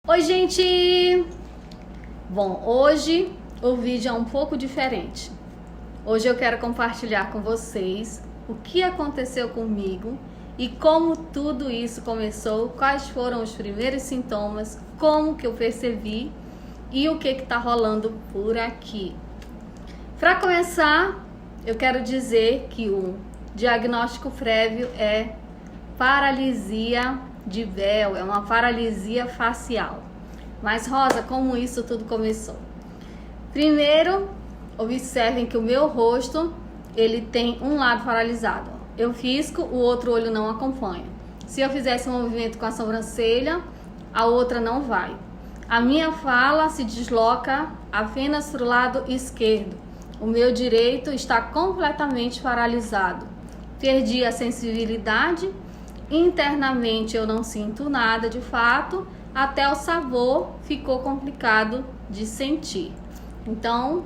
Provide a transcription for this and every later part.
Oi, gente! Bom, hoje o vídeo é um pouco diferente. Hoje eu quero compartilhar com vocês o que aconteceu comigo e como tudo isso começou, quais foram os primeiros sintomas, como que eu percebi e o que tá rolando por aqui. Para começar, eu quero dizer que o diagnóstico prévio é paralisia de véu, é uma paralisia facial. Mas Rosa, como isso tudo começou? Primeiro, observem que o meu rosto, ele tem um lado paralisado. Eu fisco, o outro olho não acompanha. Se eu fizesse um movimento com a sobrancelha, a outra não vai. A minha fala se desloca apenas para o lado esquerdo. O meu direito está completamente paralisado. Perdi a sensibilidade. Internamente eu não sinto nada de fato, até o sabor ficou complicado de sentir. Então,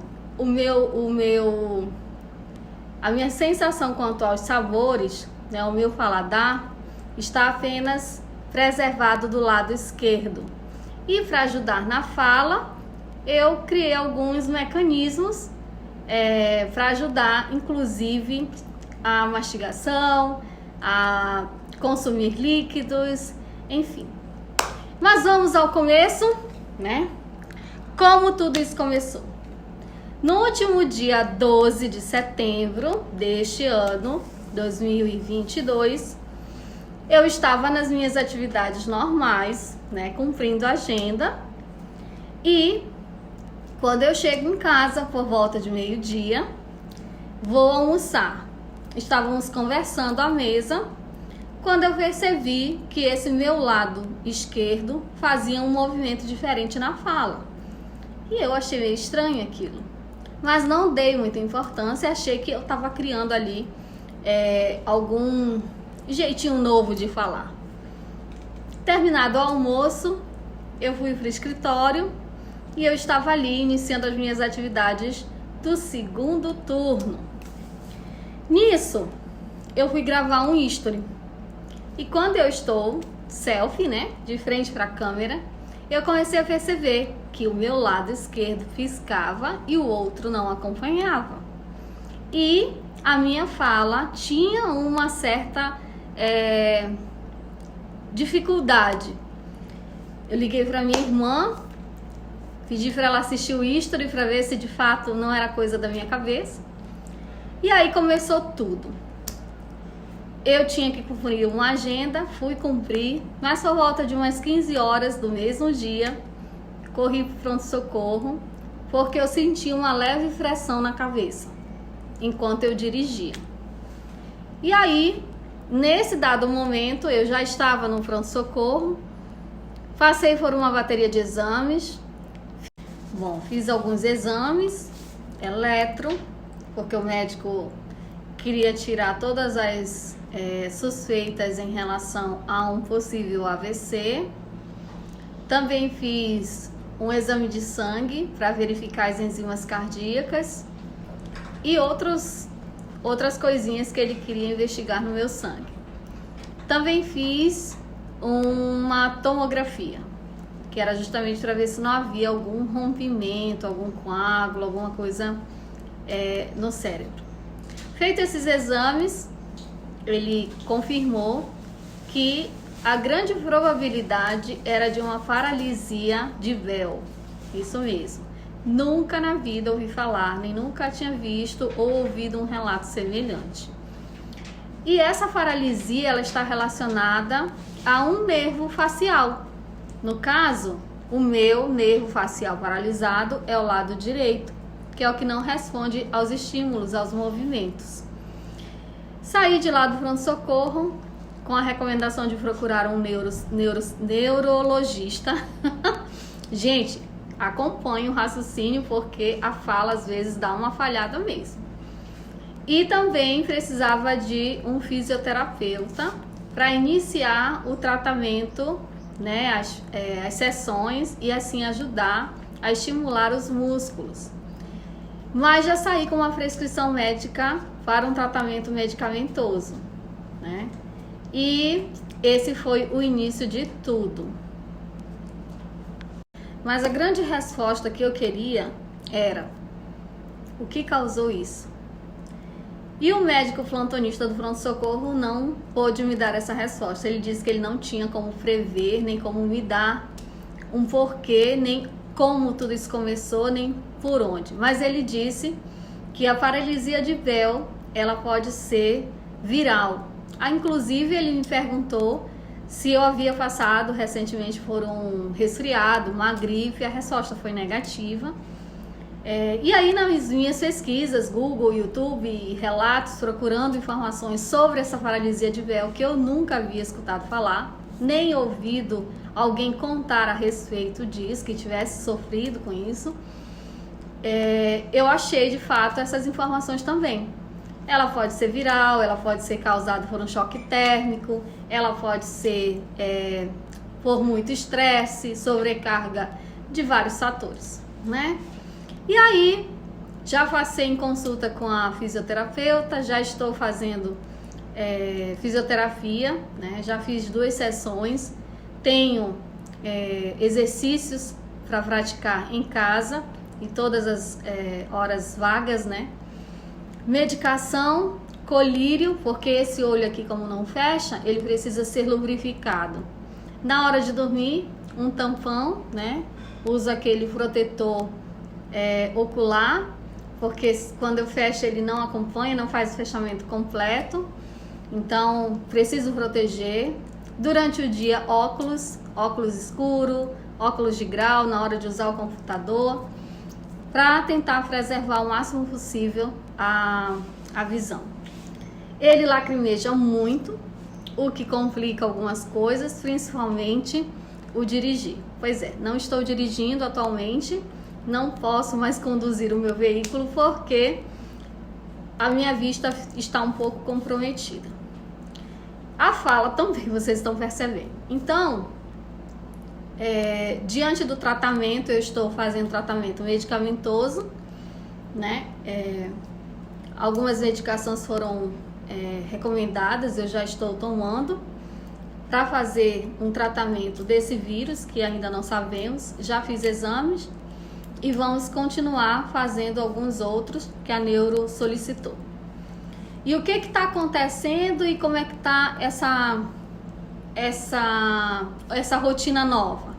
a minha sensação quanto aos sabores, né, o meu paladar, está apenas preservado do lado esquerdo. E para ajudar na fala, eu criei alguns mecanismos para ajudar, inclusive, a mastigação, a consumir líquidos, enfim. Mas vamos ao começo, né? Como tudo isso começou? No último dia 12 de setembro deste ano, 2022, eu estava nas minhas atividades normais, né? Cumprindo a agenda. E quando eu chego em casa, por volta de meio-dia, vou almoçar. Estávamos conversando à mesa, quando eu percebi que esse meu lado esquerdo fazia um movimento diferente na fala. E eu achei meio estranho aquilo. Mas não dei muita importância, achei que eu estava criando ali algum jeitinho novo de falar. Terminado o almoço, eu fui para o escritório e eu estava ali iniciando as minhas atividades do segundo turno. Nisso, eu fui gravar um history. E quando eu estou selfie, né, de frente para a câmera, eu comecei a perceber que o meu lado esquerdo piscava e o outro não acompanhava. E a minha fala tinha uma certa dificuldade. Eu liguei para minha irmã, pedi para ela assistir o history para ver se de fato não era coisa da minha cabeça. E aí começou tudo. Eu tinha que cumprir uma agenda, fui cumprir, mas por volta de umas 15 horas do mesmo dia, corri para o pronto-socorro, porque eu senti uma leve pressão na cabeça, enquanto eu dirigia. E aí, nesse dado momento, eu já estava no pronto-socorro, passei por uma bateria de exames. Bom, fiz alguns exames, eletro, porque o médico queria tirar todas as suspeitas em relação a um possível AVC. Também fiz um exame de sangue para verificar as enzimas cardíacas e outras coisinhas que ele queria investigar no meu sangue. Também fiz uma tomografia, que era justamente para ver se não havia algum rompimento, algum coágulo, alguma coisa no cérebro. Feito esses exames, ele confirmou que a grande probabilidade era de uma paralisia de véu. Isso mesmo. Nunca na vida ouvi falar, nem nunca tinha visto ou ouvido um relato semelhante. E essa paralisia, ela está relacionada a um nervo facial. No caso, o meu nervo facial paralisado é o lado direito, que é o que não responde aos estímulos, aos movimentos. Saí de lá do pronto-socorro com a recomendação de procurar um neurologista. Gente, acompanhe o raciocínio, porque a fala às vezes dá uma falhada mesmo. E também precisava de um fisioterapeuta para iniciar o tratamento, né, as sessões, e assim ajudar a estimular os músculos. Mas já saí com uma prescrição médica para um tratamento medicamentoso, né? E esse foi o início de tudo. Mas a grande resposta que eu queria era: o que causou isso? E o médico plantonista do pronto-socorro não pôde me dar essa resposta. Ele disse que ele não tinha como prever, nem como me dar um porquê, nem como tudo isso começou, nem por onde. Mas ele disse que a paralisia de Bell, ela pode ser viral. Inclusive, ele me perguntou se eu havia passado recentemente por um resfriado, uma gripe. A resposta foi negativa. E aí, nas minhas pesquisas, Google, YouTube, relatos, procurando informações sobre essa paralisia de Bell, que eu nunca havia escutado falar, nem ouvido alguém contar a respeito disso, que tivesse sofrido com isso, eu achei de fato essas informações também. Ela pode ser viral, ela pode ser causada por um choque térmico, ela pode ser por muito estresse, sobrecarga de vários fatores, né? E aí, já passei em consulta com a fisioterapeuta, já estou fazendo fisioterapia, né? Já fiz 2 sessões, tenho exercícios para praticar em casa, em todas as horas vagas, né? Medicação, colírio, porque esse olho aqui, como não fecha, ele precisa ser lubrificado. Na hora de dormir, um tampão, né? Uso aquele protetor ocular, porque quando eu fecho ele não acompanha, não faz o fechamento completo, então preciso proteger. Durante o dia, óculos escuro, óculos de grau na hora de usar o computador, para tentar preservar o máximo possível a visão. Ele lacrimeja muito, o que complica algumas coisas, principalmente o dirigir. Pois é, não estou dirigindo atualmente, não posso mais conduzir o meu veículo porque a minha vista está um pouco comprometida. A fala também, vocês estão percebendo. Então, diante do tratamento, eu estou fazendo tratamento medicamentoso, né? Algumas medicações foram recomendadas, eu já estou tomando para fazer um tratamento desse vírus que ainda não sabemos. Já fiz exames e vamos continuar fazendo alguns outros que a neuro solicitou. E o que está acontecendo e como é que está essa rotina nova?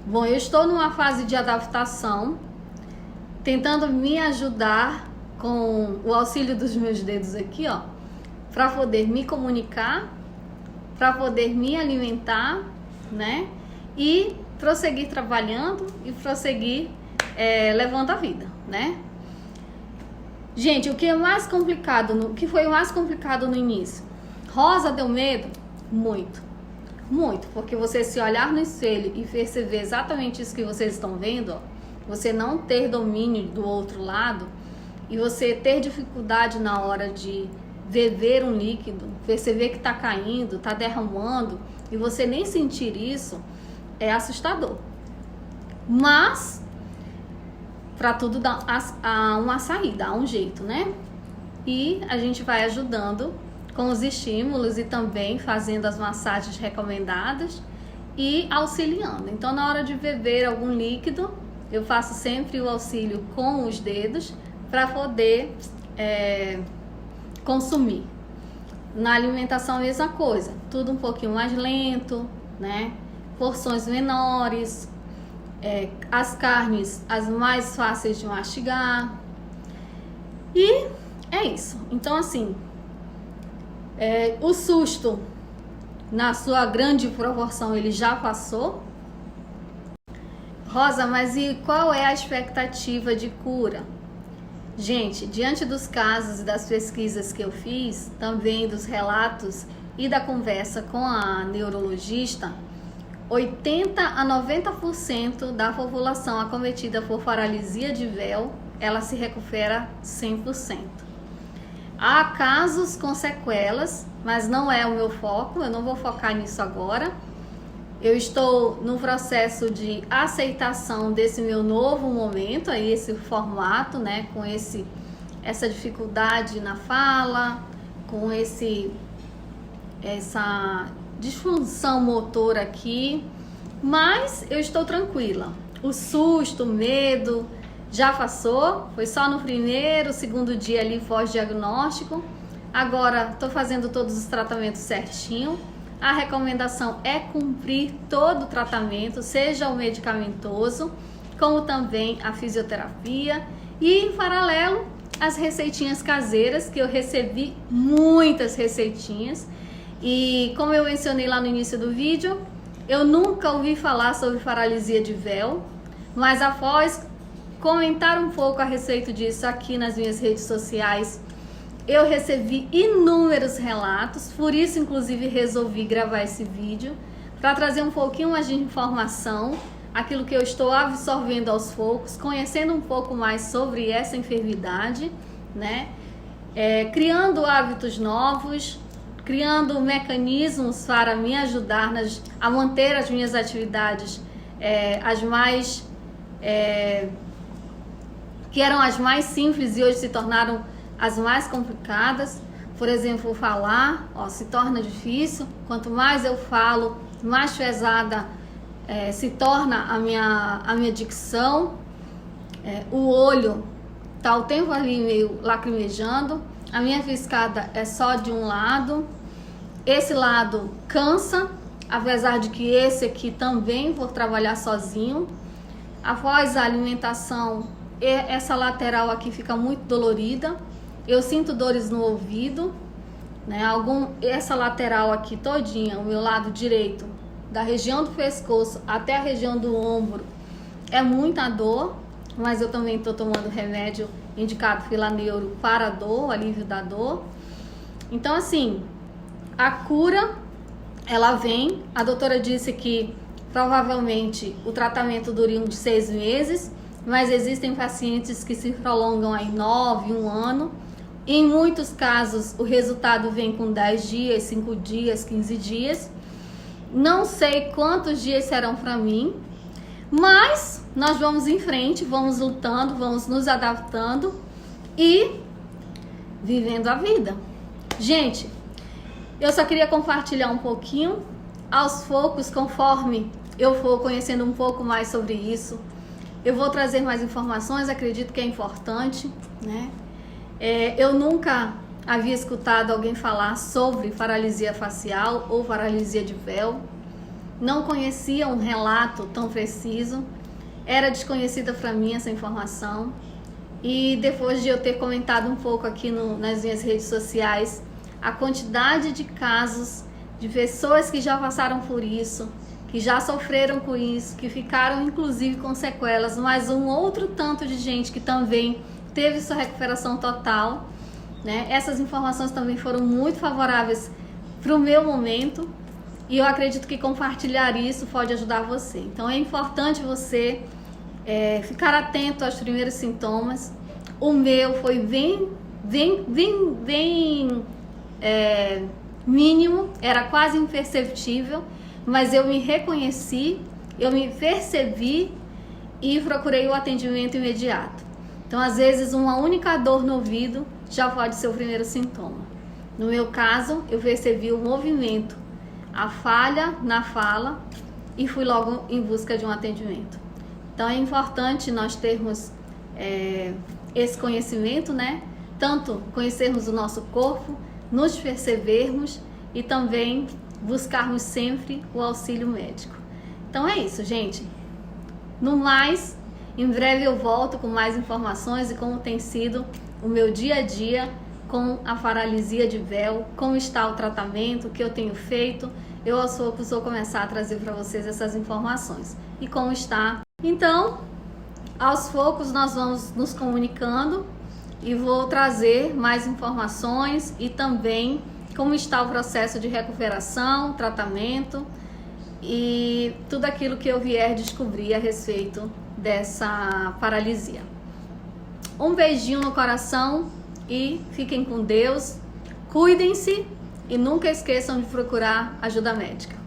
Bom, eu estou numa fase de adaptação, tentando me ajudar com o auxílio dos meus dedos aqui, ó, para poder me comunicar, para poder me alimentar, né? E prosseguir trabalhando e prosseguir levando a vida, né? Gente, o que foi o mais complicado no início? Rosa deu medo? Muito, muito, porque você se olhar no espelho e perceber exatamente isso que vocês estão vendo, ó, você não ter domínio do outro lado e você ter dificuldade na hora de beber um líquido, perceber que está caindo, está derramando e você nem sentir isso, é assustador. Mas para tudo dar uma saída, há um jeito, né? E a gente vai ajudando com os estímulos e também fazendo as massagens recomendadas e auxiliando. Então, na hora de beber algum líquido, eu faço sempre o auxílio com os dedos para poder consumir. Na alimentação, a mesma coisa, tudo um pouquinho mais lento, né? Porções menores. As carnes as mais fáceis de mastigar. E é isso. Então, assim, o susto, na sua grande proporção, ele já passou. Rosa, mas e qual é a expectativa de cura? Gente, diante dos casos e das pesquisas que eu fiz, também dos relatos e da conversa com a neurologista, 80 a 90% da população acometida por paralisia de Bell, ela se recupera 100%. Há casos com sequelas, mas não é o meu foco, eu não vou focar nisso agora. Eu estou no processo de aceitação desse meu novo momento, aí esse formato, né, com essa dificuldade na fala, com essa disfunção motor aqui, mas eu estou tranquila. o susto, o medo já passou. Foi só no primeiro, segundo dia ali pós-diagnóstico. Agora estou fazendo todos os tratamentos certinho. A recomendação é cumprir todo o tratamento, seja o medicamentoso, como também a fisioterapia. E em paralelo, as receitinhas caseiras, que eu recebi muitas receitinhas. E como eu mencionei lá no início do vídeo, eu nunca ouvi falar sobre paralisia de véu, mas após comentar um pouco a respeito disso aqui nas minhas redes sociais, eu recebi inúmeros relatos, por isso inclusive resolvi gravar esse vídeo, para trazer um pouquinho mais de informação, aquilo que eu estou absorvendo aos poucos, conhecendo um pouco mais sobre essa enfermidade, né? Criando hábitos novos, criando mecanismos para me ajudar a manter as minhas atividades, que eram as mais simples e hoje se tornaram as mais complicadas. Por exemplo, falar, se torna difícil. Quanto mais eu falo, mais pesada se torna a minha dicção. O olho está o tempo ali meio lacrimejando. A minha fiscada é só de um lado. Esse lado cansa, apesar de que esse aqui também vou trabalhar sozinho. Após a alimentação, essa lateral aqui fica muito dolorida. Eu sinto dores no ouvido, né? Essa lateral aqui todinha, o meu lado direito, da região do pescoço até a região do ombro, é muita dor, mas eu também estou tomando remédio indicado Filaneuro para a dor, alívio da dor. Então, assim, a cura, ela vem. A doutora disse que provavelmente o tratamento dura de 6 meses, mas existem pacientes que se prolongam aí 9, 1 ano. Em muitos casos, o resultado vem com 10 dias, 5 dias, 15 dias. Não sei quantos dias serão para mim, mas nós vamos em frente, vamos lutando, vamos nos adaptando e vivendo a vida. Gente, eu só queria compartilhar um pouquinho, aos poucos, conforme eu for conhecendo um pouco mais sobre isso, eu vou trazer mais informações, acredito que é importante, né? Eu nunca havia escutado alguém falar sobre paralisia facial ou paralisia de véu. Não conhecia um relato tão preciso. Era desconhecida para mim essa informação. E depois de eu ter comentado um pouco aqui nas minhas redes sociais, a quantidade de casos de pessoas que já passaram por isso, que já sofreram com isso, que ficaram inclusive com sequelas, mas um outro tanto de gente que também teve sua recuperação total, né? Essas informações também foram muito favoráveis para o meu momento e eu acredito que compartilhar isso pode ajudar você. Então é importante você ficar atento aos primeiros sintomas. O meu foi bem mínimo, era quase imperceptível, mas eu me reconheci, eu me percebi e procurei o atendimento imediato. Então, às vezes, uma única dor no ouvido já pode ser o primeiro sintoma. No meu caso, eu percebi o movimento, a falha na fala e fui logo em busca de um atendimento. Então, é importante nós termos esse conhecimento, né? Tanto conhecermos o nosso corpo, nos percebermos e também buscarmos sempre o auxílio médico. Então, é isso, gente. No mais, em breve eu volto com mais informações e como tem sido o meu dia a dia com a paralisia de véu, como está o tratamento, o que eu tenho feito. Eu aos poucos vou começar a trazer para vocês essas informações e como está. Então, aos poucos nós vamos nos comunicando e vou trazer mais informações e também como está o processo de recuperação, tratamento e tudo aquilo que eu vier descobrir a respeito dessa paralisia. Um beijinho no coração e fiquem com Deus, cuidem-se e nunca esqueçam de procurar ajuda médica.